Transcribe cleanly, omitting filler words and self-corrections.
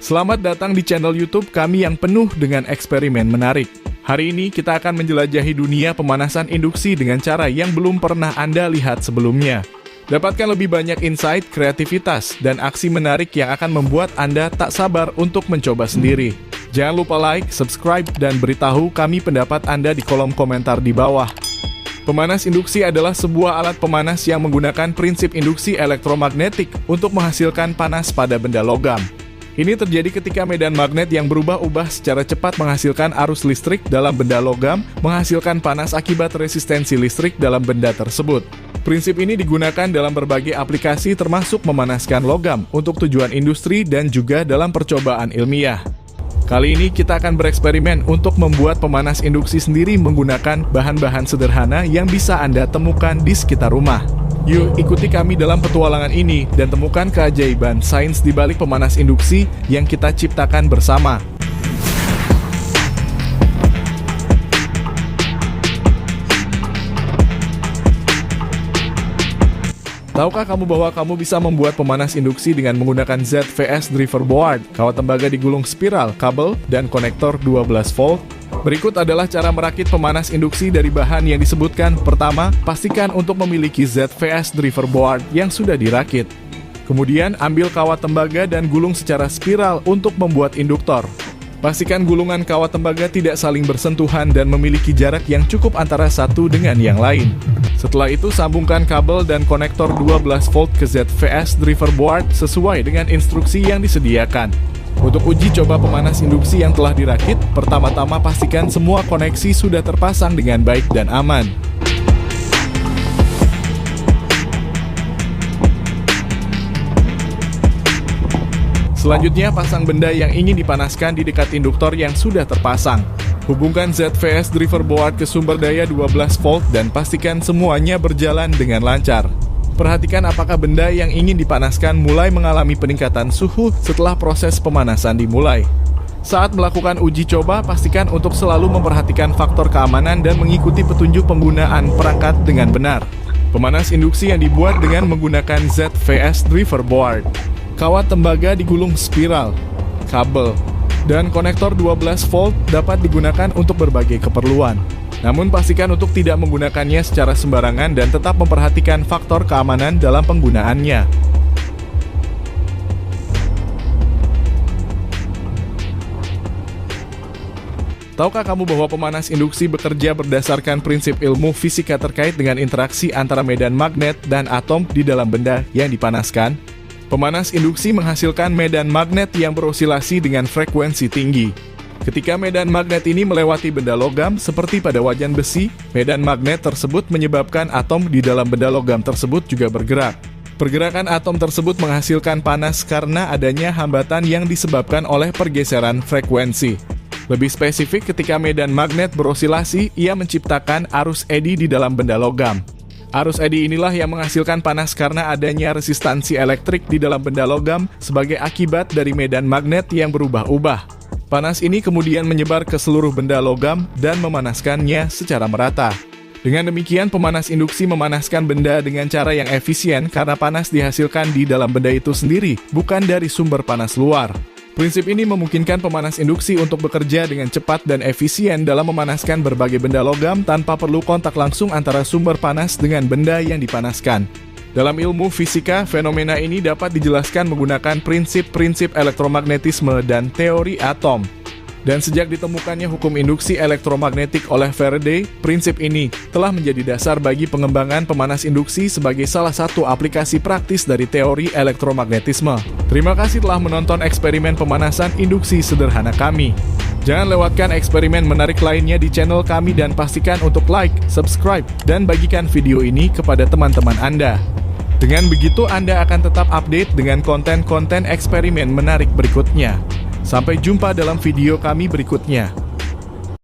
Selamat datang di channel YouTube kami yang penuh dengan eksperimen menarik. Hari ini kita akan menjelajahi dunia pemanasan induksi dengan cara yang belum pernah Anda lihat sebelumnya. Dapatkan lebih banyak insight, kreativitas, dan aksi menarik yang akan membuat Anda tak sabar untuk mencoba sendiri. Jangan lupa like, subscribe, dan beritahu kami pendapat Anda di kolom komentar di bawah. Pemanas induksi adalah sebuah alat pemanas yang menggunakan prinsip induksi elektromagnetik untuk menghasilkan panas pada benda logam. Ini terjadi ketika medan magnet yang berubah-ubah secara cepat menghasilkan arus listrik dalam benda logam, menghasilkan panas akibat resistensi listrik dalam benda tersebut. Prinsip ini digunakan dalam berbagai aplikasi termasuk memanaskan logam untuk tujuan industri dan juga dalam percobaan ilmiah. Kali ini kita akan bereksperimen untuk membuat pemanas induksi sendiri menggunakan bahan-bahan sederhana yang bisa Anda temukan di sekitar rumah. Yuk, ikuti kami dalam petualangan ini dan temukan keajaiban sains di balik pemanas induksi yang kita ciptakan bersama. Tahukah kamu bahwa kamu bisa membuat pemanas induksi dengan menggunakan ZVS driver board, kawat tembaga digulung spiral, kabel, dan konektor 12 volt? Berikut adalah cara merakit pemanas induksi dari bahan yang disebutkan. Pertama, pastikan untuk memiliki ZVS driver board yang sudah dirakit. Kemudian, ambil kawat tembaga dan gulung secara spiral untuk membuat induktor. Pastikan gulungan kawat tembaga tidak saling bersentuhan dan memiliki jarak yang cukup antara satu dengan yang lain. Setelah itu, sambungkan kabel dan konektor 12 volt ke ZVS driver board sesuai dengan instruksi yang disediakan. Untuk uji coba pemanas induksi yang telah dirakit, pertama-tama pastikan semua koneksi sudah terpasang dengan baik dan aman. Selanjutnya, pasang benda yang ingin dipanaskan di dekat induktor yang sudah terpasang. Hubungkan ZVS driver board ke sumber daya 12 volt dan pastikan semuanya berjalan dengan lancar. Perhatikan apakah benda yang ingin dipanaskan mulai mengalami peningkatan suhu setelah proses pemanasan dimulai. Saat melakukan uji coba, pastikan untuk selalu memperhatikan faktor keamanan dan mengikuti petunjuk penggunaan perangkat dengan benar. Pemanas induksi yang dibuat dengan menggunakan ZVS driver board, kawat tembaga digulung spiral, kabel, dan konektor 12 volt dapat digunakan untuk berbagai keperluan. Namun pastikan untuk tidak menggunakannya secara sembarangan dan tetap memperhatikan faktor keamanan dalam penggunaannya. Tahukah kamu bahwa pemanas induksi bekerja berdasarkan prinsip ilmu fisika terkait dengan interaksi antara medan magnet dan atom di dalam benda yang dipanaskan? Pemanas induksi menghasilkan medan magnet yang berosilasi dengan frekuensi tinggi. Ketika medan magnet ini melewati benda logam seperti pada wajan besi, medan magnet tersebut menyebabkan atom di dalam benda logam tersebut juga bergerak. Pergerakan atom tersebut menghasilkan panas karena adanya hambatan yang disebabkan oleh pergeseran frekuensi. Lebih spesifik, ketika medan magnet berosilasi, ia menciptakan arus eddy di dalam benda logam. Arus eddy inilah yang menghasilkan panas karena adanya resistansi elektrik di dalam benda logam sebagai akibat dari medan magnet yang berubah-ubah. Panas ini kemudian menyebar ke seluruh benda logam dan memanaskannya secara merata. Dengan demikian, pemanas induksi memanaskan benda dengan cara yang efisien karena panas dihasilkan di dalam benda itu sendiri, bukan dari sumber panas luar. Prinsip ini memungkinkan pemanas induksi untuk bekerja dengan cepat dan efisien dalam memanaskan berbagai benda logam tanpa perlu kontak langsung antara sumber panas dengan benda yang dipanaskan. Dalam ilmu fisika, fenomena ini dapat dijelaskan menggunakan prinsip-prinsip elektromagnetisme dan teori atom. Dan sejak ditemukannya hukum induksi elektromagnetik oleh Faraday, prinsip ini telah menjadi dasar bagi pengembangan pemanas induksi sebagai salah satu aplikasi praktis dari teori elektromagnetisme. Terima kasih telah menonton eksperimen pemanasan induksi sederhana kami. Jangan lewatkan eksperimen menarik lainnya di channel kami dan pastikan untuk like, subscribe, dan bagikan video ini kepada teman-teman Anda. Dengan begitu, Anda akan tetap update dengan konten-konten eksperimen menarik berikutnya. Sampai jumpa dalam video kami berikutnya.